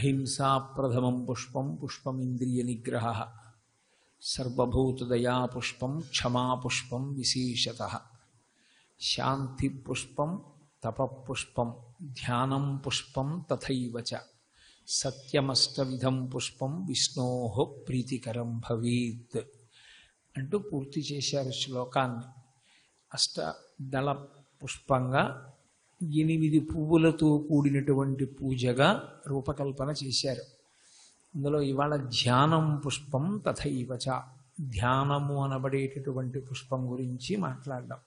అహింసా ప్రథమం పుష్పం పుష్పమింద్రియ నిగ్రహ సర్వభూతదయా పుష్పం క్షమా పుష్పం విశేషతః శాంతి పుష్పం తపఃపుష్పం ధ్యానం పుష్పం తథైవ చ సత్యమష్టవిధం పుష్పం విష్ణోః ప్రీతికరం భవేత్ అంటూ పూర్తి చేశారు శ్లోకాన్ని. అష్టదళ పుష్పంగా 8 పువ్వులతో కూడినటువంటి పూజగా రూపకల్పన చేశారు. అందులో ఇవాళ ధ్యానం పుష్పం తథైవ చ, ధ్యానము అనబడేటటువంటి పుష్పం గురించి మాట్లాడదాం.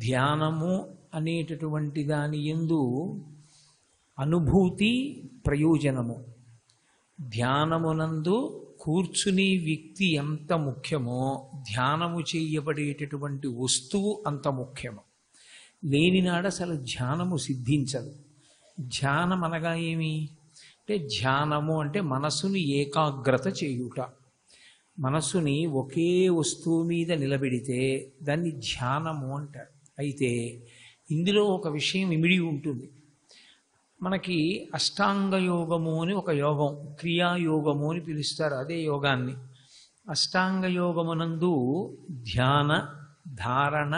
ధ్యానము అనేటటువంటి దాని యందు అనుభూతి ప్రయోజనము, ధ్యానమునందు కూర్చుని వ్యక్తి ఎంత ముఖ్యమో ధ్యానము చేయబడేటటువంటి వస్తువు అంత ముఖ్యము. లేనినాడు అసలు ధ్యానము సిద్ధించదు. ధ్యానం అనగా ఏమి అంటే, ధ్యానము అంటే మనసుని ఏకాగ్రత చేయుట. మనసుని ఒకే వస్తువు మీద నిలబెడితే దాన్ని ధ్యానము అంటారు. అయితే ఇందులో ఒక విషయం ఇమిడి ఉంటుంది. మనకి అష్టాంగ యోగము అని ఒక యోగం, క్రియాయోగము అని పిలుస్తారు. అదే యోగాన్ని అష్టాంగ యోగమునందు ధ్యాన ధారణ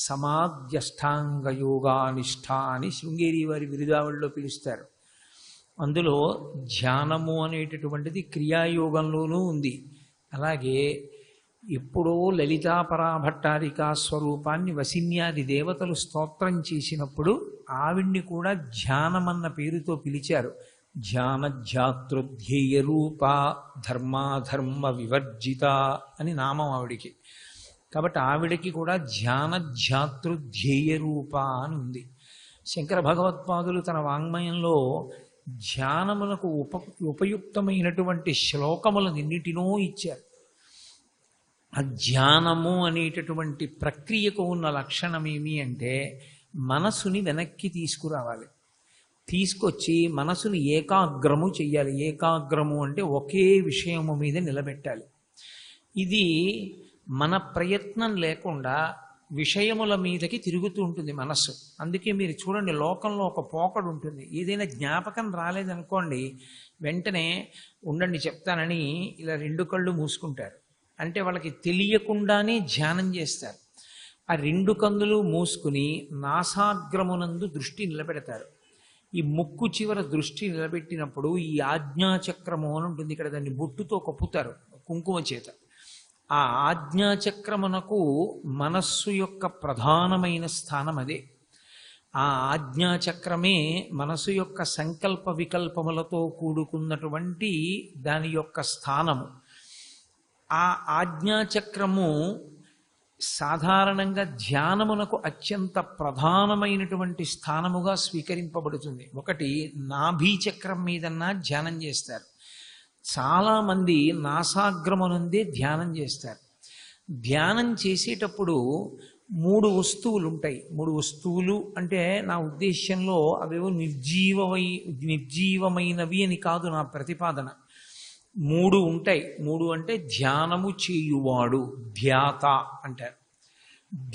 సమాధ్యష్టాంగ యోగానిష్ఠ అని శృంగేరి వారి బిరుదావళిలో పిలుస్తారు. అందులో ధ్యానము అనేటటువంటిది క్రియాయోగంలోనూ ఉంది. అలాగే ఎప్పుడో లలితాపరాభట్టారికా స్వరూపాన్ని వసిన్యాది దేవతలు స్తోత్రం చేసినప్పుడు ఆవిడ్ని కూడా ధ్యానమన్న పేరుతో పిలిచారు. ధ్యానధ్యాతృధ్యేయ రూప ధర్మాధర్మ వివర్జిత అని నామం ఆవిడికి. కాబట్టి ఆవిడకి కూడా ధ్యానధ్యాతృధ్యేయ రూప అని ఉంది. శంకర భగవత్పాదులు తన వాంగ్మయంలో ధ్యానములకు ఉపయుక్తమైనటువంటి శ్లోకములన్నిటినో ఇచ్చారు. ఆ ధ్యానము అనేటటువంటి ప్రక్రియకు ఉన్న లక్షణం ఏమి అంటే, మనసుని వెనక్కి తీసుకురావాలి, తీసుకొచ్చి మనసుని ఏకాగ్రము చెయ్యాలి. ఏకాగ్రము అంటే ఒకే విషయము మీద నిలబెట్టాలి. ఇది మన ప్రయత్నం లేకుండా విషయముల మీదకి తిరుగుతూ ఉంటుంది మనస్సు. అందుకే మీరు చూడండి, లోకంలో ఒక పోకడు ఉంటుంది. ఏదైనా జ్ఞాపకం రాలేదనుకోండి, వెంటనే ఉండండి చెప్తానని ఇలా 2 కళ్ళు మూసుకుంటారు. అంటే వాళ్ళకి తెలియకుండానే ధ్యానం చేస్తారు. ఆ 2 కన్నులు మూసుకుని నాసాగ్రమునందు దృష్టి నిలబెడతారు. ఈ ముక్కు చివర దృష్టి నిలబెట్టినప్పుడు ఈ ఆజ్ఞాచక్రము అని ఉంటుంది. ఇక్కడ దాన్ని బొట్టుతో కప్పుతారు కుంకుమ చేత. ఆ ఆజ్ఞాచక్రమునకు మనస్సు యొక్క ప్రధానమైన స్థానం అదే. ఆ ఆజ్ఞాచక్రమే మనసు యొక్క సంకల్ప వికల్పములతో కూడుకున్నటువంటి దాని యొక్క స్థానము. ఆ ఆజ్ఞాచక్రము సాధారణంగా ధ్యానమునకు అత్యంత ప్రధానమైనటువంటి స్థానముగా స్వీకరింపబడుతుంది. ఒకటి నాభీచక్రం మీదన్నా ధ్యానం చేస్తారు. చాలామంది నాసాగ్రమునందే ధ్యానం చేస్తారు. ధ్యానం చేసేటప్పుడు 3 వస్తువులు ఉంటాయి. 3 వస్తువులు అంటే నా ఉద్దేశ్యంలో అవేవో నిర్జీవమైనవి అని కాదు నా ప్రతిపాదన. 3 ఉంటాయి. 3 అంటే ధ్యానము చేయువాడు, ధ్యాత అంటారు.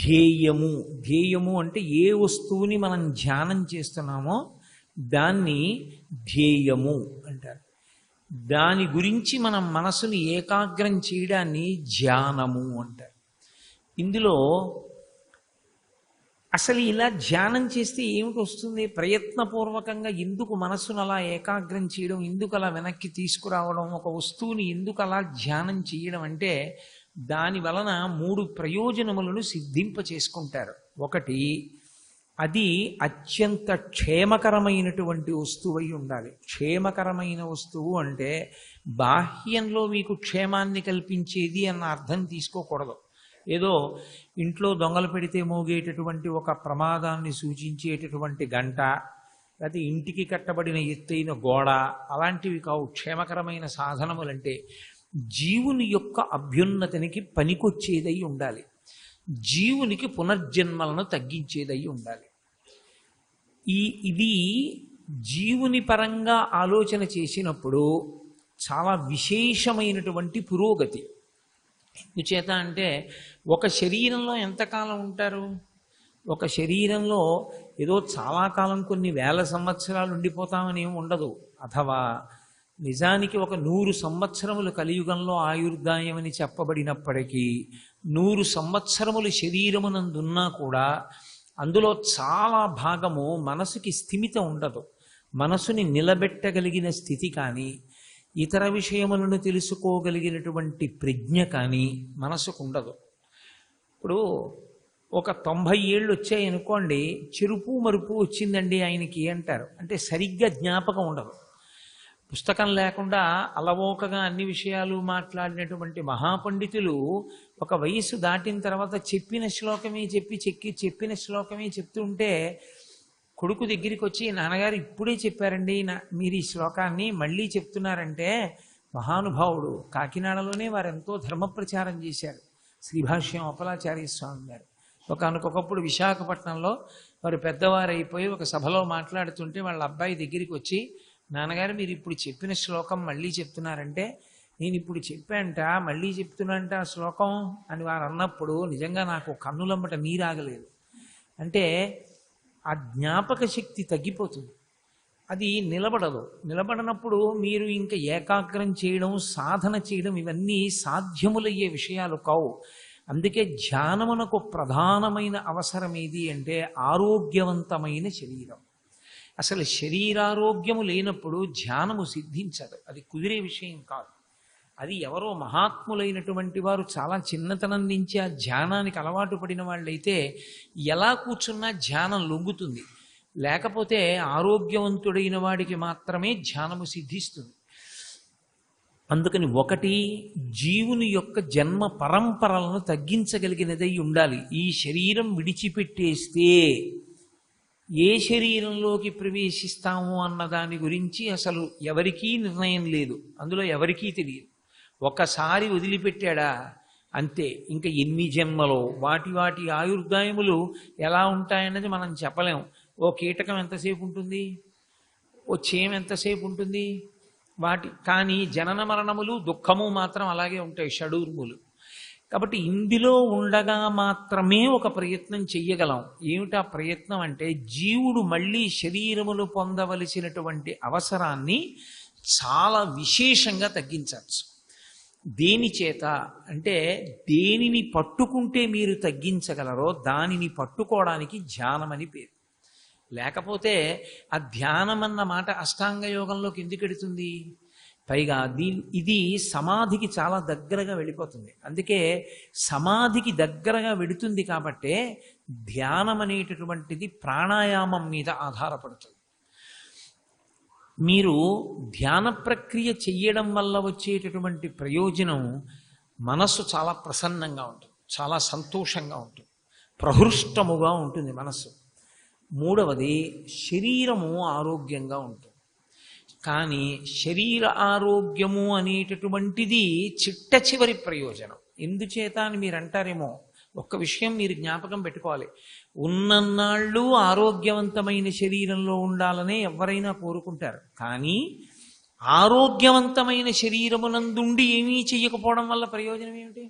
ధ్యేయము, ధ్యేయము అంటే ఏ వస్తువుని మనం ధ్యానం చేస్తున్నామో దాన్ని ధ్యేయము అంటారు. దాని గురించి మనం మనసుని ఏకాగ్రం చేయడాన్ని ధ్యానము అంటారు. ఇందులో అసలు ఇలా ధ్యానం చేస్తే ఏమిటి వస్తుంది? ప్రయత్నపూర్వకంగా ఎందుకు మనస్సును అలా ఏకాగ్రం చేయడం, ఎందుకు అలా వెనక్కి తీసుకురావడం, ఒక వస్తువుని ఎందుకు అలా ధ్యానం చేయడం అంటే, దాని వలన 3 ప్రయోజనములను సిద్ధింప చేసుకుంటారు. ఒకటి, అది అత్యంత క్షేమకరమైనటువంటి వస్తువు అయి ఉండాలి. క్షేమకరమైన వస్తువు అంటే బాహ్యంలో మీకు క్షేమాన్ని కల్పించేది అన్న అర్థం తీసుకోకూడదు. ఏదో ఇంట్లో దొంగలు పెడితే మోగేటటువంటి ఒక ప్రమాదాన్ని సూచించేటటువంటి గంట, లేకపోతే ఇంటికి కట్టబడిన ఎత్తైన గోడ, అలాంటివి కావు. క్షేమకరమైన సాధనములంటే జీవుని యొక్క అభ్యున్నతికి పనికొచ్చేదై ఉండాలి. జీవునికి పునర్జన్మలను తగ్గించేదై ఉండాలి. ఇది జీవుని పరంగా ఆలోచన చేసినప్పుడు చాలా విశేషమైనటువంటి పురోగతి. ఎందుచేత అంటే, ఒక శరీరంలో ఎంతకాలం ఉంటారు? ఒక శరీరంలో ఏదో చాలా కాలం కొన్ని వేల సంవత్సరాలు ఉండిపోతామని ఏమి ఉండదు. అథవా నిజానికి ఒక 100 సంవత్సరములు కలియుగంలో ఆయుర్దాయమని చెప్పబడినప్పటికీ 100 సంవత్సరములు శరీరమునందున్నా కూడా అందులో చాలా భాగము మనసుకి స్థిమితం ఉండదు. మనసుని నిలబెట్టగలిగిన స్థితి కానీ ఇతర విషయములను తెలుసుకోగలిగినటువంటి ప్రజ్ఞ కానీ మనసుకు ఉండదు. ఇప్పుడు ఒక 90 ఏళ్ళు వచ్చాయనుకోండి, చెరుపు మరుపు వచ్చిందండి ఆయనకి అంటారు. అంటే సరిగ్గా జ్ఞాపకం ఉండదు. పుస్తకం లేకుండా అలవోకగా అన్ని విషయాలు మాట్లాడినటువంటి మహాపండితులు ఒక వయసు దాటిన తర్వాత చెప్పిన శ్లోకమే చెప్పిన శ్లోకమే చెప్తుంటే కొడుకు దగ్గరికి వచ్చి, నాన్నగారు ఇప్పుడే చెప్పారండి మీరు ఈ శ్లోకాన్ని మళ్ళీ చెప్తున్నారంటే, మహానుభావుడు కాకినాడలోనే వారు ఎంతో ధర్మ ప్రచారం చేశారు, శ్రీభాష్యం అప్పలాచార్య స్వామి గారు. ఒకనకొకప్పుడు విశాఖపట్నంలో వారు పెద్దవారు అయిపోయి ఒక సభలో మాట్లాడుతుంటే వాళ్ళ అబ్బాయి దగ్గరికి వచ్చి, నాన్నగారు మీరు ఇప్పుడు చెప్పిన శ్లోకం మళ్ళీ చెప్తున్నారంటే, నేను ఇప్పుడు చెప్పాంట మళ్ళీ చెప్తున్నాంట ఆ శ్లోకం అని వారు అన్నప్పుడు నిజంగా నాకు కన్నులమ్మట నీరాగలేదు. అంటే ఆ జ్ఞాపక శక్తి తగ్గిపోతుంది, అది నిలబడదు. నిలబడినప్పుడు మీరు ఇంకా ఏకాగ్రం చేయడం, సాధన చేయడం ఇవన్నీ సాధ్యములయ్యే విషయాలు కావు. అందుకే ధ్యానమునకు ప్రధానమైన అవసరం ఏది అంటే ఆరోగ్యవంతమైన శరీరం. అసలు శరీరారోగ్యము లేనప్పుడు ధ్యానము సిద్ధించదు, అది కుదిరే విషయం కాదు. అది ఎవరో మహాత్ములైనటువంటి వారు చాలా చిన్నతనం నుంచి ఆ ధ్యానానికి అలవాటు పడిన వాళ్ళైతే ఎలా కూర్చున్నా ధ్యానం లొంగుతుంది. లేకపోతే ఆరోగ్యవంతుడైన వాడికి మాత్రమే ధ్యానము సిద్ధిస్తుంది. అందుకని ఒకటి, జీవుని యొక్క జన్మ పరంపరలను తగ్గించగలిగినదై ఉండాలి. ఈ శరీరం విడిచిపెట్టేస్తే ఏ శరీరంలోకి ప్రవేశిస్తాము అన్న దాని గురించి అసలు ఎవరికీ నిర్ణయం లేదు, అందులో ఎవరికీ తెలియదు. ఒకసారి వదిలిపెట్టాడా అంతే, ఇంకా ఎన్ని జన్మలో వాటి వాటి ఆయుర్దాయములు ఎలా ఉంటాయన్నది మనం చెప్పలేం. ఓ కీటకం ఎంతసేపు ఉంటుంది, ఓ చేమ ఎంతసేపు ఉంటుంది, కానీ జనన మరణములు దుఃఖము మాత్రం అలాగే ఉంటాయి, షడూర్ములు. కాబట్టి ఇందులో ఉండగా మాత్రమే ఒక ప్రయత్నం చెయ్యగలం. ఏమిటా ప్రయత్నం అంటే జీవుడు మళ్ళీ శరీరములు పొందవలసినటువంటి అవసరాన్ని చాలా విశేషంగా తగ్గించవచ్చు. దేని చేత అంటే దేనిని పట్టుకుంటే మీరు తగ్గించగలరో దానిని పట్టుకోవడానికి ధ్యానం అని పేరు. లేకపోతే ఆ ధ్యానం అన్న మాట అష్టాంగ యోగంలోకి ఎందుకు ఎడుతుంది? పైగా ఇది సమాధికి చాలా దగ్గరగా వెళ్ళిపోతుంది. అందుకే సమాధికి దగ్గరగా వెడుతుంది కాబట్టే ధ్యానం అనేటటువంటిది ప్రాణాయామం మీద ఆధారపడుతుంది. మీరు ధ్యాన ప్రక్రియ చెయ్యడం వల్ల వచ్చేటటువంటి ప్రయోజనం, మనస్సు చాలా ప్రసన్నంగా ఉంటుంది, చాలా సంతోషంగా ఉంటుంది, ప్రహృష్టముగా ఉంటుంది మనస్సు. మూడవది, శరీరము ఆరోగ్యంగా ఉంటుంది. కానీ శరీర ఆరోగ్యము అనేటటువంటిది చిట్ట చివరి ప్రయోజనం. ఎందుచేత అని మీరు అంటారేమో, ఒక్క విషయం మీరు జ్ఞాపకం పెట్టుకోవాలి. ఉన్నన్నాళ్ళు ఆరోగ్యవంతమైన శరీరంలో ఉండాలనే ఎవరైనా కోరుకుంటారు. కానీ ఆరోగ్యవంతమైన శరీరమునందుండి ఏమీ చెయ్యకపోవడం వల్ల ప్రయోజనం ఏమిటి?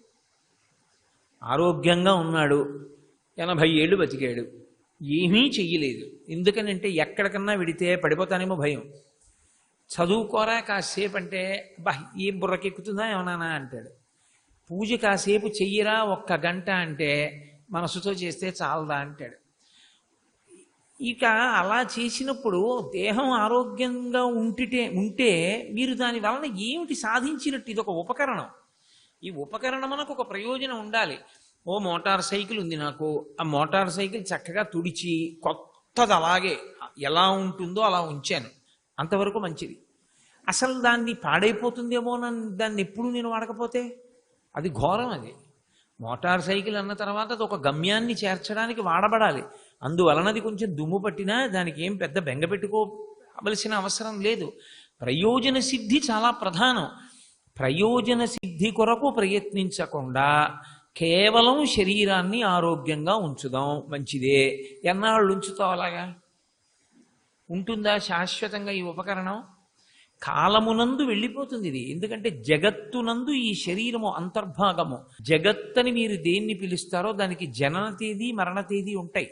ఆరోగ్యంగా ఉన్నాడు, 80 ఏళ్ళు బతికాడు, ఏమీ చెయ్యలేదు. ఎందుకనంటే ఎక్కడికన్నా వెడితే పడిపోతానేమో భయం. చదువుకోరా కాసేపు అంటే, బా ఏం బుర్రకెక్కుతుందా ఏమన్నా అంటాడు. పూజ కాసేపు చెయ్యరా 1 గంట అంటే, మనసుతో చేస్తే చాలదా అంటాడు. ఇక అలా చేసినప్పుడు దేహం ఆరోగ్యంగా ఉంటే మీరు దాని వలన ఏమిటి సాధించినట్టు? ఇది ఒక ఉపకరణం. ఈ ఉపకరణమునకు ఒక ప్రయోజనం ఉండాలి. ఓ మోటార్ సైకిల్ ఉంది నాకు, ఆ మోటార్ సైకిల్ చక్కగా తుడిచి కొత్తది అలాగే ఎలా ఉంటుందో అలా ఉంచాను, అంతవరకు మంచిది. అసలు దాన్ని పాడైపోతుందేమో దాన్ని ఎప్పుడు నేను వాడకపోతే అది ఘోరం. అది మోటార్ సైకిల్ అన్న తర్వాత అది ఒక గమ్యాన్ని చేర్చడానికి వాడబడాలి. అందువలనది కొంచెం దుమ్ము పట్టినా దానికి ఏం పెద్ద బెంగ పెట్టుకోవలసిన అవసరం లేదు. ప్రయోజన సిద్ధి చాలా ప్రధానం. ప్రయోజన సిద్ధి కొరకు ప్రయత్నించకుండా కేవలం శరీరాన్ని ఆరోగ్యంగా ఉంచుదాం, మంచిదే. ఎన్నాళ్ళు ఉంచుతావు? అలాగా ఉంటుందా శాశ్వతంగా ఈ ఉపకరణం? కాలమునందు వెళ్ళిపోతుంది ఇది. ఎందుకంటే జగత్తునందు ఈ శరీరము అంతర్భాగము. జగత్తని మీరు దేన్ని పిలుస్తారో దానికి జనన తేదీ మరణ తేదీ ఉంటాయి.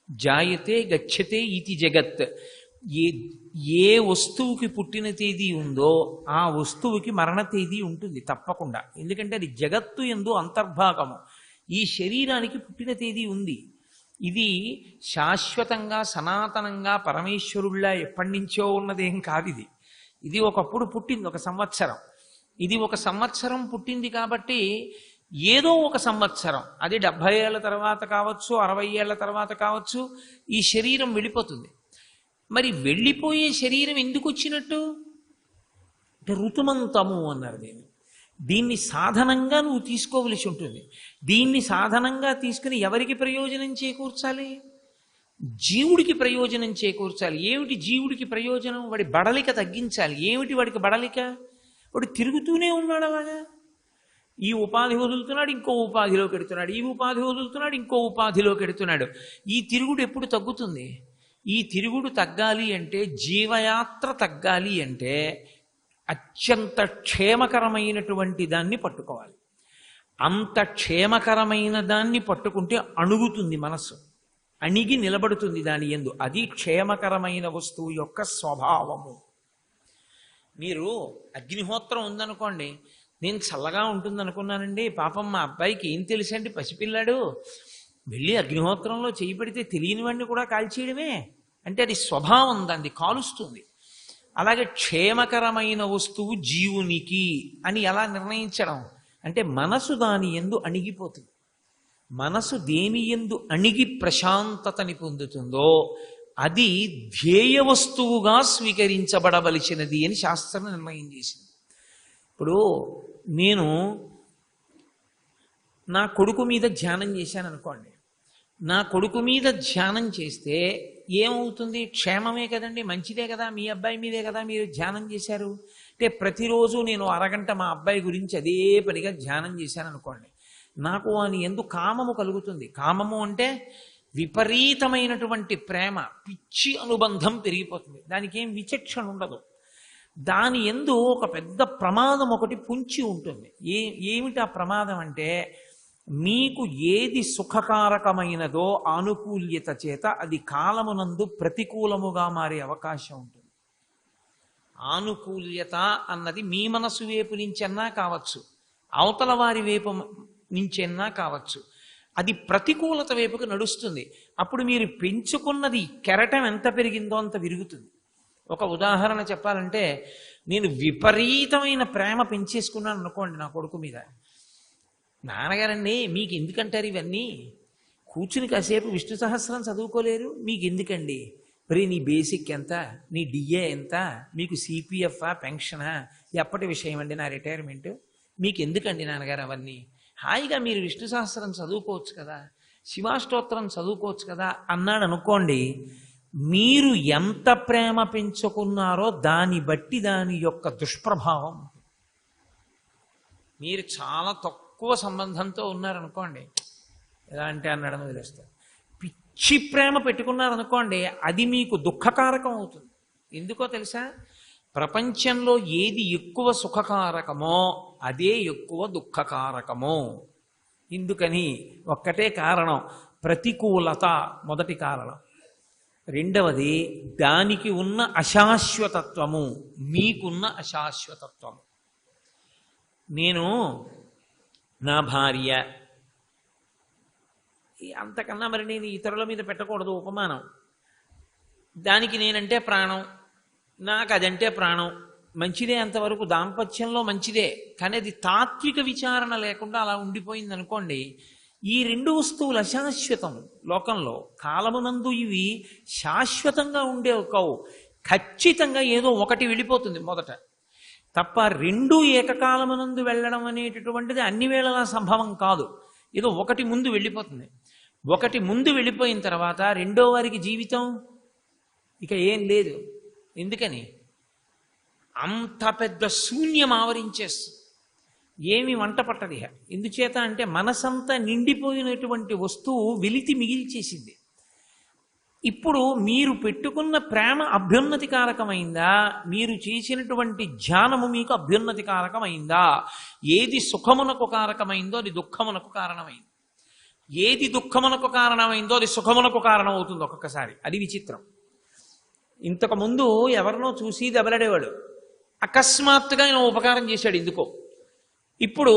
జాయతే గచ్చతే ఇతి జగత్. ఏ ఏ వస్తువుకి పుట్టిన తేదీ ఉందో ఆ వస్తువుకి మరణ తేదీ ఉంటుంది తప్పకుండా. ఎందుకంటే అది జగత్తు యందు అంతర్భాగము. ఈ శరీరానికి పుట్టిన తేదీ ఉంది. ఇది శాశ్వతంగా సనాతనంగా పరమేశ్వరుళ్ళ ఎప్పటి నుంచో ఉన్నదేం కాదు. ఇది ఒకప్పుడు పుట్టింది, ఒక సంవత్సరం. ఇది ఒక సంవత్సరం పుట్టింది కాబట్టి ఏదో ఒక సంవత్సరం, అది 70 ఏళ్ల తర్వాత కావచ్చు, 60 ఏళ్ల తర్వాత కావచ్చు, ఈ శరీరం వెళ్ళిపోతుంది. మరి వెళ్ళిపోయే శరీరం ఎందుకు వచ్చినట్టు అంటే ఋతుమంతము అన్నారు దీన్ని సాధనంగా నువ్వు తీసుకోవలసి ఉంటుంది. దీన్ని సాధనంగా తీసుకుని ఎవరికి ప్రయోజనం చేకూర్చాలి? జీవుడికి ప్రయోజనం చేకూర్చాలి. ఏమిటి జీవుడికి ప్రయోజనం? వాడి బడలిక తగ్గించాలి. ఏమిటి వాడికి బడలిక? వాడు తిరుగుతూనే ఉన్నాడు అలాగా. ఈ ఉపాధి వదులుతున్నాడు, ఇంకో ఉపాధిలోకి ఎడుతున్నాడు, ఈ ఉపాధి వదులుతున్నాడు, ఇంకో ఉపాధిలోకి ఎడుతున్నాడు. ఈ తిరుగుడు ఎప్పుడు తగ్గుతుంది? ఈ తిరుగుడు తగ్గాలి అంటే, జీవయాత్ర తగ్గాలి అంటే అత్యంత క్షేమకరమైనటువంటి దాన్ని పట్టుకోవాలి. అంత క్షేమకరమైన దాన్ని పట్టుకుంటే అణుగుతుంది మనస్సు, అణిగి నిలబడుతుంది దాని యందు. అది క్షేమకరమైన వస్తువు యొక్క స్వభావము. మీరు అగ్నిహోత్రం ఉందనుకోండి, నేను చల్లగా ఉంటుంది అనుకున్నానండి, పాపం మా అబ్బాయికి ఏం తెలుసండి, పసిపిల్లాడు, వెళ్ళి అగ్నిహోత్రంలో చేయి పెడితే తెలియని వాడిని కూడా కాల్చేయడమే అంటే అది స్వభావం, దాన్ని కాలుస్తుంది. అలాగే క్షేమకరమైన వస్తువు జీవునికి అని ఎలా నిర్ణయించడం అంటే మనసు దాని యందు అణిగిపోతుంది. మనసు దేని యందు అణిగి ప్రశాంతతని పొందుతుందో అది ధ్యేయ వస్తువుగా స్వీకరించబడవలసినది అని శాస్త్రం నిర్ణయం చేసింది. ఇప్పుడు నేను నా కొడుకు మీద ధ్యానం చేశాను అనుకోండి, నా కొడుకు మీద ధ్యానం చేస్తే ఏమవుతుంది? క్షేమమే కదండి, మంచిదే కదా, మీ అబ్బాయి మీదే కదా మీరు ధ్యానం చేశారు. అంటే ప్రతిరోజు నేను అరగంట మా అబ్బాయి గురించి అదే పనిగా ధ్యానం చేశాను అనుకోండి, నాకు వాని యందు కామము కలుగుతుంది. కామము అంటే విపరీతమైనటువంటి ప్రేమ, పిచ్చి అనుబంధం పెరిగిపోతుంది. దానికి ఏం విచక్షణ ఉండదు. దాని యందు ఒక పెద్ద ప్రమాదం ఒకటి పుంచి ఉంటుంది. ఏమిటి ఆ ప్రమాదం అంటే, మీకు ఏది సుఖకారకమైనదో ఆనుకూల్యత చేత అది కాలమునందు ప్రతికూలముగా మారే అవకాశం ఉంటుంది. ఆనుకూల్యత అన్నది మీ మనసు వైపు నుంచన్నా కావచ్చు, అవతల వారి వైపు నుంచన్నా కావచ్చు, అది ప్రతికూలత వైపుకు నడుస్తుంది. అప్పుడు మీరు పెంచుకున్నది కెరటం ఎంత పెరిగిందో అంత విరుగుతుంది. ఒక ఉదాహరణ చెప్పాలంటే, నేను విపరీతమైన ప్రేమ పెంచేసుకున్నాను అనుకోండి నా కొడుకు మీద. నాన్నగారండి మీకు ఎందుకంటారు ఇవన్నీ, కూర్చుని కాసేపు విష్ణు సహస్రం చదువుకోలేరు, మీకు ఎందుకండి? మరి నీ బేసిక్ ఎంత, నీ డిఏ ఎంత, మీకు సిపిఎఫా పెన్షనా, ఎప్పటి విషయం అండి నా రిటైర్మెంట్, మీకు ఎందుకండి నాన్నగారు అవన్నీ? హాయిగా మీరు విష్ణు సహస్రం చదువుకోవచ్చు కదా, శివాష్టోత్తరం చదువుకోవచ్చు కదా అన్నాడు అనుకోండి. మీరు ఎంత ప్రేమ పెంచుకున్నారో దాన్ని బట్టి దాని యొక్క దుష్ప్రభావం. మీరు చాలా తక్కువ సంబంధంతో ఉన్నారనుకోండి, ఎలా అంటే అన్నాడు వదిలేస్తారు. పిచ్చి ప్రేమ పెట్టుకున్నారనుకోండి, అది మీకు దుఃఖకారకం అవుతుంది. ఎందుకో తెలుసా? ప్రపంచంలో ఏది ఎక్కువ సుఖకారకమో అదే ఎక్కువ దుఃఖకారకమో. ఎందుకని? ఒక్కటే కారణం, ప్రతికూలత మొదటి కారణం. రెండవది దానికి ఉన్న అశాశ్వతత్వము, మీకున్న అశాశ్వతత్వము. నేను నా భార్య, అంతకన్నా మరి నేను ఇతరుల మీద పెట్టకూడదు ఉపమానం. దానికి నేనంటే ప్రాణం, నాకు అదంటే ప్రాణం. మంచిదే, అంతవరకు దాంపత్యంలో మంచిదే. కానీ అది తాత్విక విచారణ లేకుండా అలా ఉండిపోయింది అనుకోండి. ఈ రెండు వస్తువులు అశాశ్వతం. లోకంలో కాలమునందు ఇవి శాశ్వతంగా ఉండేవి కావు. ఖచ్చితంగా ఏదో ఒకటి వెళ్ళిపోతుంది మొదట తప్ప, రెండు ఏకకాలమునందు వెళ్ళడం అనేటటువంటిది అన్ని వేళలా సంభవం కాదు. ఏదో ఒకటి ముందు వెళ్ళిపోతుంది. ఒకటి ముందు వెళ్ళిపోయిన తర్వాత రెండో వారికి జీవితం ఇక ఏం లేదు. ఎందుకని? అంత పెద్ద శూన్యం ఆవరించేస్తుంది, ఏమి వంట పట్టది. ఎందుచేత అంటే మనసంతా నిండిపోయినటువంటి వస్తువు వెలితి మిగిల్చేసింది. ఇప్పుడు మీరు పెట్టుకున్న ప్రేమ అభ్యున్నతికారకమైందా? మీరు చేసినటువంటి ధ్యానము మీకు అభ్యున్నతికారకమైందా? ఏది సుఖమునకు కారకమైందో అది దుఃఖమునకు కారణమైంది, ఏది దుఃఖమునకు కారణమైందో అది సుఖమునకు కారణం అవుతుంది ఒక్కొక్కసారి. అది విచిత్రం. ఇంతకుముందు ఎవరినో చూసి దెబ్బలాడేవాడు, అకస్మాత్తుగా ఆయన ఉపకారం చేశాడు ఎందుకో. ఇప్పుడు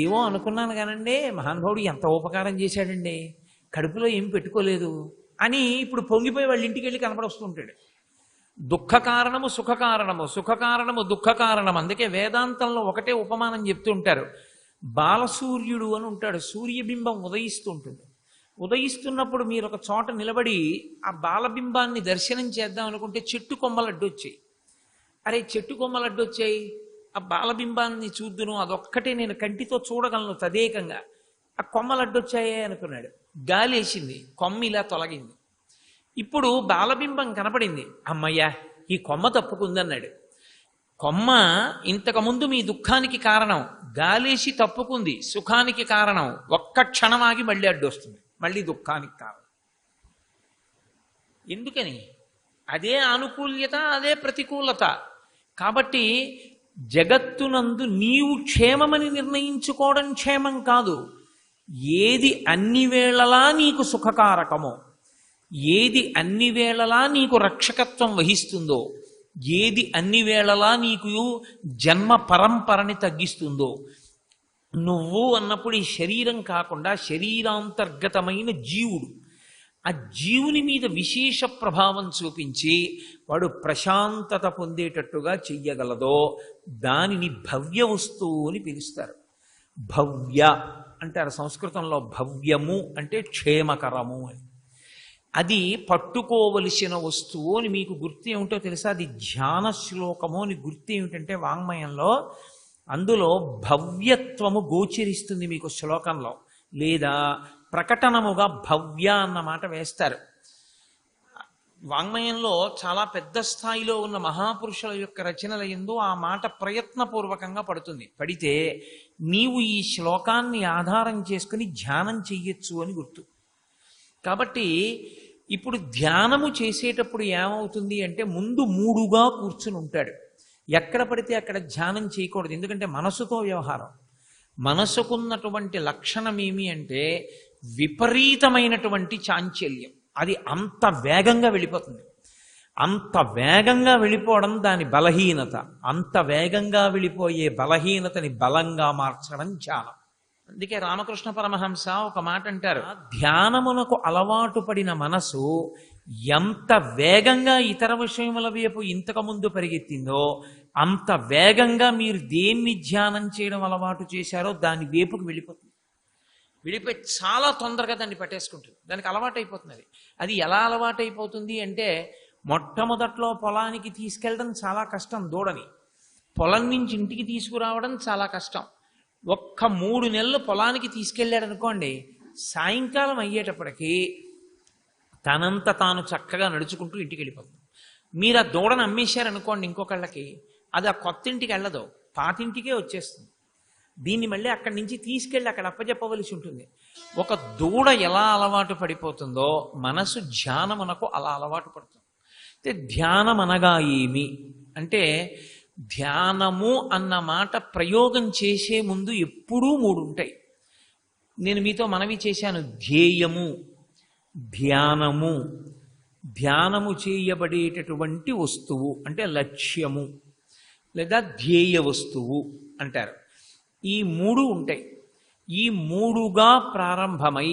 ఏమో అనుకున్నాను కానండి, మహానుభావుడు ఎంత ఉపకారం చేశాడండి, కడుపులో ఏం పెట్టుకోలేదు అని ఇప్పుడు పొంగిపోయి వాళ్ళ ఇంటికి వెళ్ళి కనపడొస్తుంటాడు. దుఃఖ కారణము సుఖ కారణము, సుఖ కారణము దుఃఖ కారణం. అందుకే వేదాంతంలో ఒకటే ఉపమానం చెప్తూ ఉంటారు. బాలసూర్యుడు అని ఉంటాడు, సూర్యబింబం ఉదయిస్తూ ఉంటుంది. ఉదయిస్తున్నప్పుడు మీరు ఒక చోట నిలబడి ఆ బాలబింబాన్ని దర్శనం చేద్దాం అనుకుంటే చెట్టు కొమ్మలు అడ్డొచ్చాయి. అరే చెట్టు కొమ్మలు అడ్డొచ్చాయి, ఆ బాలబింబాన్ని చూద్దును, అదొక్కటే నేను కంటితో చూడగలను తదేకంగా, ఆ కొమ్మలు అడ్డొచ్చాయే అనుకున్నాడు. గాలి వేసింది, కొమ్మ ఇలా తొలగింది. ఇప్పుడు బాలబింబం కనపడింది, అమ్మయ్యా ఈ కొమ్మ తప్పుకుందన్నాడు. కొమ్మ ఇంతకుముందు మీ దుఃఖానికి కారణం, గాలేసి తప్పుకుంది సుఖానికి కారణం. ఒక్క క్షణం ఆగి మళ్ళీ అడ్డొస్తుంది, మళ్ళీ దుఃఖానికి కారణం. ఎందుకని? అదే అనుకూల్యత, అదే ప్రతికూలత. కాబట్టి జగత్తునందు నీవు క్షేమమని నిర్ణయించుకోవడం క్షేమం కాదు. ఏది అన్ని వేళలా నీకు సుఖకారకమో, ఏది అన్ని వేళలా నీకు రక్షకత్వం వహిస్తుందో, ఏది అన్ని వేళలా నీకు జన్మ పరంపరని తగ్గిస్తుందో, నువ్వు అన్నప్పుడు ఈ శరీరం కాకుండా శరీరాంతర్గతమైన జీవుడు, ఆ జీవుని మీద విశేష ప్రభావం చూపించి వాడు ప్రశాంతత పొందేటట్టుగా చెయ్యగలదో దానిని భవ్య వస్తువు అని పిలుస్తారు. భవ్య అంటారు సంస్కృతంలో. భవ్యము అంటే క్షేమకరము అని. అది పట్టుకోవలసిన వస్తువు అని మీకు గుర్తు ఏమిటో తెలుసా? అది ధ్యాన శ్లోకము అని గుర్తు ఏమిటంటే వాంగ్మయంలో అందులో భవ్యత్వము గోచరిస్తుంది మీకు శ్లోకంలో, లేదా ప్రకటనముగా భవ్య అన్న మాట వేస్తారు. వాంగ్మయంలో చాలా పెద్ద స్థాయిలో ఉన్న మహాపురుషుల యొక్క రచనల యందు ఆ మాట ప్రయత్నపూర్వకంగా పడుతుంది. పడితే నీవు ఈ శ్లోకాన్ని ఆధారం చేసుకుని ధ్యానం చెయ్యొచ్చు అని గుర్తు. కాబట్టి ఇప్పుడు ధ్యానము చేసేటప్పుడు ఏమవుతుంది అంటే ముందు మూడుగా కూర్చుని ఉంటాడు. ఎక్కడ పడితే అక్కడ ధ్యానం చేయకూడదు, ఎందుకంటే మనసుతో వ్యవహారం. మనసుకున్నటువంటి లక్షణం ఏమి అంటే విపరీతమైనటువంటి చాంచల్యం. అది అంత వేగంగా వెళ్ళిపోతుంది. అంత వేగంగా వెళ్ళిపోవడం దాని బలహీనత. అంత వేగంగా వెళ్ళిపోయే బలహీనతని బలంగా మార్చడం ధ్యానం. అందుకే రామకృష్ణ పరమహంస ఒక మాట అంటారు, ధ్యానమునకు అలవాటు పడిన మనసు ఎంత వేగంగా ఇతర విషయముల వైపు ఇంతకు ముందు పరిగెత్తిందో అంత వేగంగా మీరు దేన్ని ధ్యానం చేయడం అలవాటు చేశారో దాని వైపుకు వెళ్ళిపోతుంది. వెళ్ళిపోయి చాలా తొందరగా దాన్ని పట్టేసుకుంటుంది, దానికి అలవాటు అయిపోతుంది. అది ఎలా అలవాటు అయిపోతుంది అంటే మొట్టమొదట్లో పొలానికి తీసుకెళ్ళడం చాలా కష్టం, దూడని పొలం నుంచి ఇంటికి తీసుకురావడం చాలా కష్టం. ఒక్క 3 నెలలు పొలానికి తీసుకెళ్ళాడు అనుకోండి, సాయంకాలం అయ్యేటప్పటికీ తనంత తాను చక్కగా నడుచుకుంటూ ఇంటికి వెళ్ళిపోతుంది. మీరు ఆ దూడను అమ్మేశారనుకోండి ఇంకొకళ్ళకి, అది ఆ కొత్త ఇంటికి వెళ్ళదు, పాతింటికే వచ్చేస్తుంది. దీన్ని మళ్ళీ అక్కడి నుంచి తీసుకెళ్ళి అక్కడ అప్పచెప్పవలసి ఉంటుంది. ఒక దూడ ఎలా అలవాటు పడిపోతుందో మనసు ధ్యానమునకు అలా అలవాటు పడుతుంది. అంటే ధ్యానం అనగా ఏమి అంటే, ధ్యానము అన్న మాట ప్రయోగం చేసే ముందు ఎప్పుడూ 3 ఉంటాయి. నేను మీతో మనవి చేశాను, ధ్యేయము, ధ్యానము, ధ్యానము చేయబడేటటువంటి వస్తువు అంటే లక్ష్యము లేదా ధ్యేయ వస్తువు అంటారు. ఈ 3 ఉంటాయి. ఈ 3గా ప్రారంభమై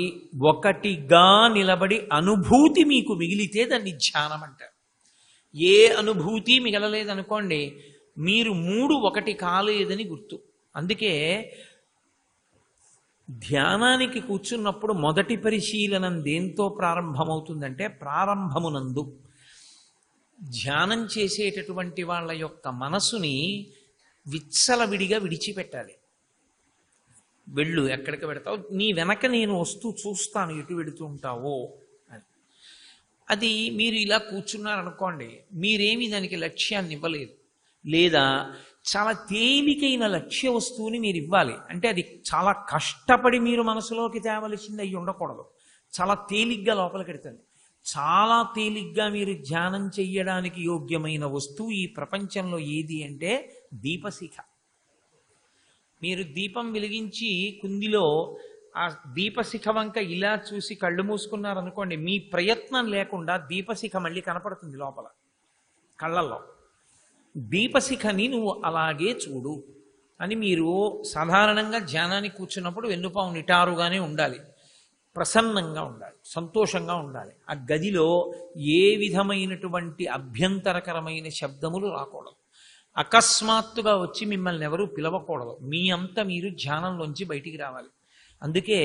ఒకటిగా నిలబడి అనుభూతి మీకు మిగిలితే దాన్ని ధ్యానం అంటారు. ఏ అనుభూతి మిగలలేదనుకోండి, మీరు 3 ఒకటి కాలేదని గుర్తు. అందుకే ధ్యానానికి కూర్చున్నప్పుడు మొదటి పరిశీలనం దేంతో ప్రారంభమవుతుందంటే, ప్రారంభమునందు ధ్యానం చేసేటటువంటి వాళ్ళ యొక్క మనసుని విచ్చలవిడిగా విడిచిపెట్టాలి. వెళ్ళు, ఎక్కడికి పెడతావు, నీ వెనక నేను వస్తూ చూస్తాను ఎటు వెడుతూ ఉంటావో అని. అది మీరు ఇలా కూర్చున్నారనుకోండి, మీరేమి దానికి లక్ష్యాన్ని ఇవ్వలేదు, లేదా చాలా తేలికైన లక్ష్య వస్తువుని మీరు ఇవ్వాలి. అంటే అది చాలా కష్టపడి మీరు మనసులోకి తేవలసింది అయ్యి ఉండకూడదు, చాలా తేలిగ్గా లోపలికి వెడుతుంది. చాలా తేలిగ్గా మీరు ధ్యానం చెయ్యడానికి యోగ్యమైన వస్తువు ఈ ప్రపంచంలో ఏది అంటే దీపశిఖ. మీరు దీపం వెలిగించి కుందిలో ఆ దీపశిఖ వంక ఇలా చూసి కళ్ళు మూసుకున్నారనుకోండి, మీ ప్రయత్నం లేకుండా దీపశిఖ మళ్ళీ కనపడుతుంది లోపల కళ్ళల్లో. దీపశిఖని నువ్వు అలాగే చూడు అని మీరు సాధారణంగా ధ్యానానికి కూర్చున్నప్పుడు వెన్నుపాము నిటారుగానే ఉండాలి, ప్రసన్నంగా ఉండాలి, సంతోషంగా ఉండాలి. ఆ గదిలో ఏ విధమైనటువంటి అభ్యంతరకరమైన శబ్దములు రాకూడదు. అకస్మాత్తుగా వచ్చి మిమ్మల్ని ఎవరూ పిలవకూడదు. మీ అంతా మీరు ధ్యానంలోంచి బయటికి రావాలి. అందుకే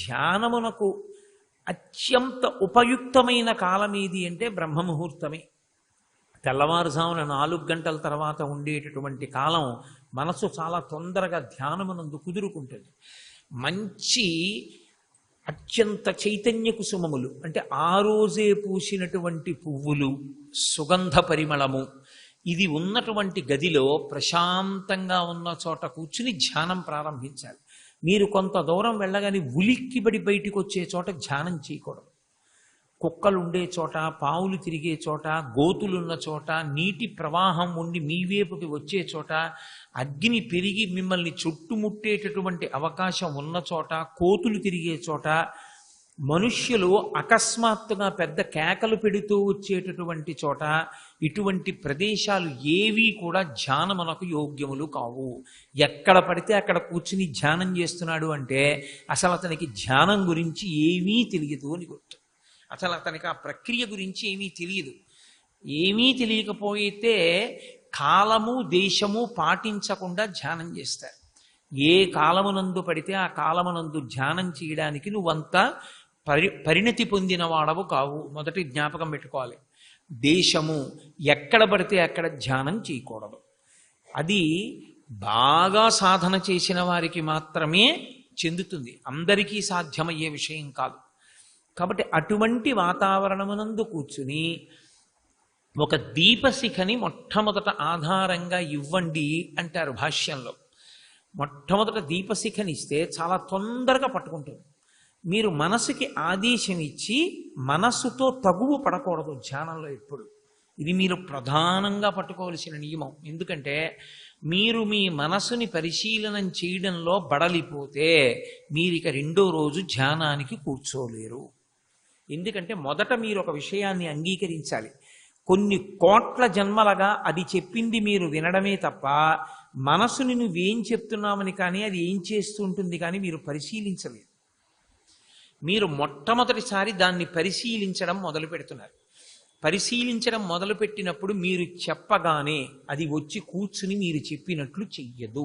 ధ్యానమునకు అత్యంత ఉపయుక్తమైన కాలం ఏది అంటే బ్రహ్మముహూర్తమే. తెల్లవారుజామున 4 గంటల తర్వాత ఉండేటటువంటి కాలం మనసు చాలా తొందరగా ధ్యానమునందు కుదురుకుంటుంది. మంచి అత్యంత చైతన్య కుసుమములు అంటే ఆ రోజే పూసినటువంటి పువ్వులు, సుగంధ పరిమళము ఇది ఉన్నటువంటి గదిలో ప్రశాంతంగా ఉన్న చోట కూర్చుని ధ్యానం ప్రారంభించాలి. మీరు కొంత దూరం వెళ్ళగానే ఉలిక్కిబడి బయటికి వచ్చే చోట ధ్యానం చేయకూడదు. కుక్కలు ఉండే చోట, పావులు తిరిగే చోట, గోతులున్న చోట, నీటి ప్రవాహం ఉండి మీ వైపుకి వచ్చే చోట, అగ్ని పెరిగి మిమ్మల్ని చుట్టుముట్టేటటువంటి అవకాశం ఉన్న చోట, కోతులు తిరిగే చోట, మనుష్యులు అకస్మాత్తుగా పెద్ద కేకలు పెడుతూ వచ్చేటటువంటి చోట, ఇటువంటి ప్రదేశాలు ఏవీ కూడా ధ్యానమునకు యోగ్యములు కావు. ఎక్కడ పడితే అక్కడ కూర్చుని ధ్యానం చేస్తున్నాడు అంటే అసలు అతనికి ధ్యానం గురించి ఏమీ తెలియదు అని గుర్తు. అసలు అతనికి ఆ ప్రక్రియ గురించి ఏమీ తెలియదు. ఏమీ తెలియకపోతే కాలము దేశము పాటించకుండా ధ్యానం చేస్తారు. ఏ కాలమునందు పడితే ఆ కాలమునందు ధ్యానం చేయడానికి నువ్వంతా పరిణతి పొందిన వాడవు కావు. మొదటి జ్ఞాపకం పెట్టుకోవాలి. దేశము ఎక్కడ పడితే అక్కడ ధ్యానం చేయకూడదు. అది బాగా సాధన చేసిన వారికి మాత్రమే చెందుతుంది, అందరికీ సాధ్యమయ్యే విషయం కాదు. కాబట్టి అటువంటి వాతావరణమునందు కూర్చుని ఒక దీపశిఖని మొట్టమొదట ఆధారంగా ఇవ్వండి అంటారు భాష్యంలో. మొట్టమొదట దీపశిఖని ఇస్తే చాలా తొందరగా పట్టుకుంటుంది. మీరు మనసుకి ఆదేశం ఇచ్చి మనస్సుతో తగువు పడకూడదు ధ్యానంలో ఎప్పుడు. ఇది మీరు ప్రధానంగా పట్టుకోవలసిన నియమం. ఎందుకంటే మీరు మీ మనసుని పరిశీలనం చేయడంలో బడలిపోతే మీరు ఇక రెండో రోజు ధ్యానానికి కూర్చోలేరు. ఎందుకంటే మొదట మీరు ఒక విషయాన్ని అంగీకరించాలి. కొన్ని కోట్ల జన్మలుగా అది చెప్పింది మీరు వినడమే తప్ప మనసుని నువ్వేం చెప్తున్నామని కానీ అది ఏం చేస్తుంటుంది కానీ మీరు పరిశీలించలేదు. మీరు మొట్టమొదటిసారి దాన్ని పరిశీలించడం మొదలు పెడుతున్నారు. పరిశీలించడం మొదలుపెట్టినప్పుడు మీరు చెప్పగానే అది వచ్చి కూర్చుని మీరు చెప్పినట్లు చెయ్యదు.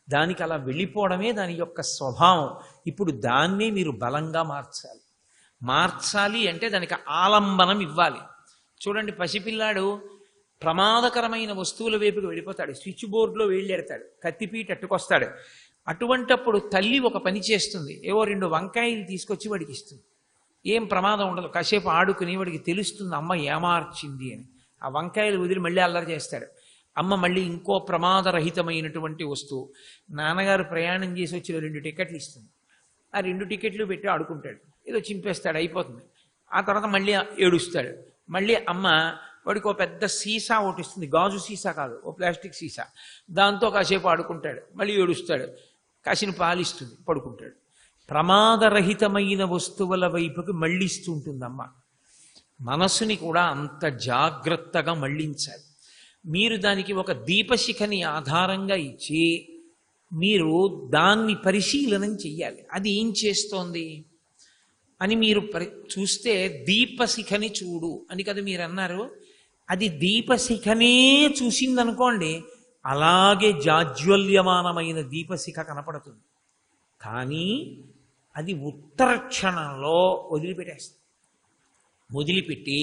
దానికి అలా వెళ్ళిపోవడమే దాని యొక్క స్వభావం. ఇప్పుడు దాన్నే మీరు బలంగా మార్చాలి అంటే దానికి ఆలంబనం ఇవ్వాలి. చూడండి, పసిపిల్లాడు ప్రమాదకరమైన వస్తువుల వైపుకి వెళ్ళిపోతాడు, స్విచ్ బోర్డులో వేళ్ళెడతాడు, కత్తిపీట అట్టుకొస్తాడు. అటువంటప్పుడు తల్లి ఒక పని చేస్తుంది, ఏవో 2 వంకాయలు తీసుకొచ్చి వాడికి ఇస్తుంది. ఏం ప్రమాదం ఉండదు, కాసేపు ఆడుకుని వాడికి తెలుస్తుంది అమ్మ ఏమార్చింది అని. ఆ వంకాయలు వదిలి మళ్ళీ అల్లరి చేస్తాడు. అమ్మ మళ్ళీ ఇంకో ప్రమాదరహితమైనటువంటి వస్తువు, నాన్నగారు ప్రయాణం చేసి వచ్చి 2 టికెట్లు ఇస్తుంది. ఆ 2 టికెట్లు పెట్టి ఆడుకుంటాడు, ఏదో చింపేస్తాడు, అయిపోతుంది. ఆ తర్వాత మళ్ళీ ఏడుస్తాడు. మళ్ళీ అమ్మ వాడికి ఓ పెద్ద సీసా ఒకటి ఇస్తుంది, గాజు సీసా కాదు, ఓ ప్లాస్టిక్ సీసా. దాంతో కాసేపు ఆడుకుంటాడు, మళ్ళీ ఏడుస్తాడు, కాసిన పాలిస్తుంది, పడుకుంటాడు. ప్రమాదరహితమైన వస్తువుల వైపుకి మళ్ళిస్తుంటుంది అమ్మ. మనసుని కూడా అంత జాగ్రత్తగా మళ్ళించాలి. మీరు దానికి ఒక దీపశిఖని ఆధారంగా ఇచ్చి మీరు దాన్ని పరిశీలనం చెయ్యాలి. అది ఏం చేస్తోంది అని మీరు చూస్తే దీపశిఖని చూడు అని కదా మీరు అన్నారు. అది దీపశిఖనే చూసిందనుకోండి, అలాగే జాజ్వల్యమానమైన దీపశిఖ కనపడుతుంది. కానీ అది ఉత్తర క్షణంలో వదిలిపెట్టి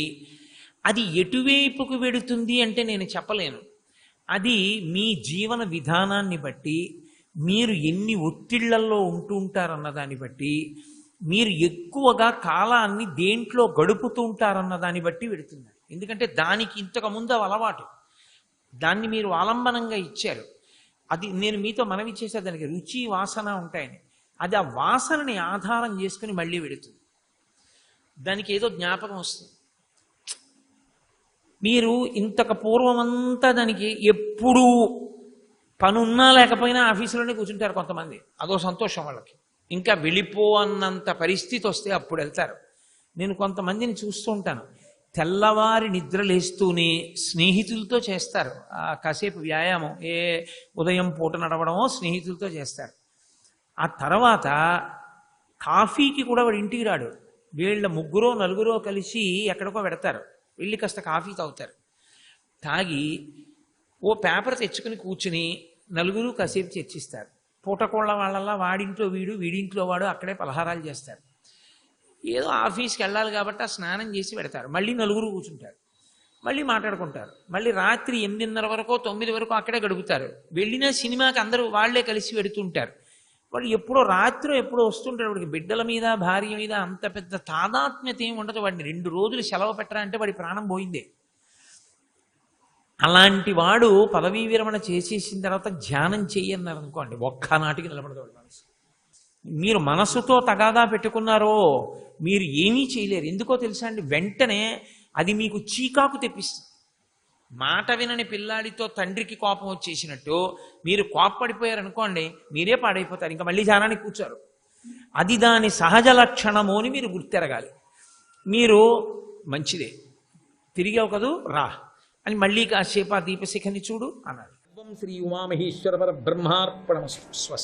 అది ఎటువైపుకు వెడుతుంది అంటే నేను చెప్పలేను. అది మీ జీవన విధానాన్ని బట్టి, మీరు ఎన్ని ఒత్తిళ్లలో ఉంటూ ఉంటారన్న దాన్ని బట్టి, మీరు ఎక్కువగా కాలాన్ని దేంట్లో గడుపుతూ ఉంటారన్న దాన్ని బట్టి వెడుతుంది. ఎందుకంటే దానికి ఇంతకుముందు అలవాటు, దాన్ని మీరు ఆలంబనంగా ఇచ్చారు. అది నేను మీతో మనవి చేసే దానికి రుచి వాసన ఉంటాయని, అది ఆ వాసనని ఆధారం చేసుకుని మళ్ళీ వెడుతుంది. దానికి ఏదో జ్ఞాపకం వస్తుంది. మీరు ఇంతకు పూర్వమంతా దానికి ఎప్పుడూ పనున్నా లేకపోయినా ఆఫీసులోనే కూర్చుంటారు కొంతమంది, అదో సంతోషం వాళ్ళకి. ఇంకా వెళ్ళిపో అన్నంత పరిస్థితి వస్తే అప్పుడు వెళ్తారు. నేను కొంతమందిని చూస్తూ ఉంటాను, తెల్లవారి నిద్రలేస్తూనే స్నేహితులతో చేస్తారు కాసేపు వ్యాయామం, ఉదయం పూట నడవడమో స్నేహితులతో చేస్తారు. ఆ తర్వాత కాఫీకి కూడా వాడు ఇంటికి రాడు, వీళ్ళ ముగ్గురో నలుగురో కలిసి ఎక్కడికో పెడతారు, వెళ్ళి కాస్త కాఫీ తాగుతారు. తాగి ఓ పేపర్ తెచ్చుకుని కూర్చుని నలుగురు కాసేపు చర్చిస్తారు. పూటకోళ్ళ వాళ్ళల్లా వాడింట్లో వీడు, వీడింట్లో వాడు అక్కడే పలహారాలు చేస్తారు. ఏదో ఆఫీస్కి వెళ్ళాలి కాబట్టి ఆ స్నానం చేసి పెడతారు, మళ్ళీ నలుగురు కూర్చుంటారు, మళ్ళీ మాట్లాడుకుంటారు, మళ్ళీ రాత్రి 8:30 వరకు 9 వరకు అక్కడే గడుపుతారు. వెళ్ళిన సినిమాకి అందరూ వాళ్లే కలిసి పెడుతుంటారు. వాడు ఎప్పుడో రాత్రి ఎప్పుడో వస్తుంటాడు. వాడికి బిడ్డల మీద భార్య మీద అంత పెద్ద తాదాత్మ్యత ఏమి ఉండదు. వాడిని 2 రోజులు సెలవు పెట్టరా అంటే వాడి ప్రాణం పోయిందే. అలాంటి వాడు పదవీ విరమణ చేసేసిన తర్వాత ధ్యానం చెయ్యన్నారు అనుకోండి, ఒక్కనాటికి నిలబడదు వాడి మనసు. మీరు మనసుతో తగాదా పెట్టుకున్నారో మీరు ఏమీ చేయలేరు. ఎందుకో తెలుసా అండి, వెంటనే అది మీకు చీకాకు తెప్పిస్తుంది. మాట వినని పిల్లాడితో తండ్రికి కోపం వచ్చేసినట్టు మీరు కోప్పడిపోయారు అనుకోండి, మీరే పాడైపోతారు, ఇంకా మళ్ళీ ధ్యానానికి కూర్చోరు. అది దాని సహజ లక్షణము అని మీరు గుర్తెరగాలి. మీరు మంచిదే తిరిగావు కదూ రా అని మళ్ళీ కాసేపు ఆ దీపశిఖని చూడు అన్నాడు. శ్రీ ఉమామహేశ్వర పరబ్రహ్మార్పణమస్తు. స్వస్తి.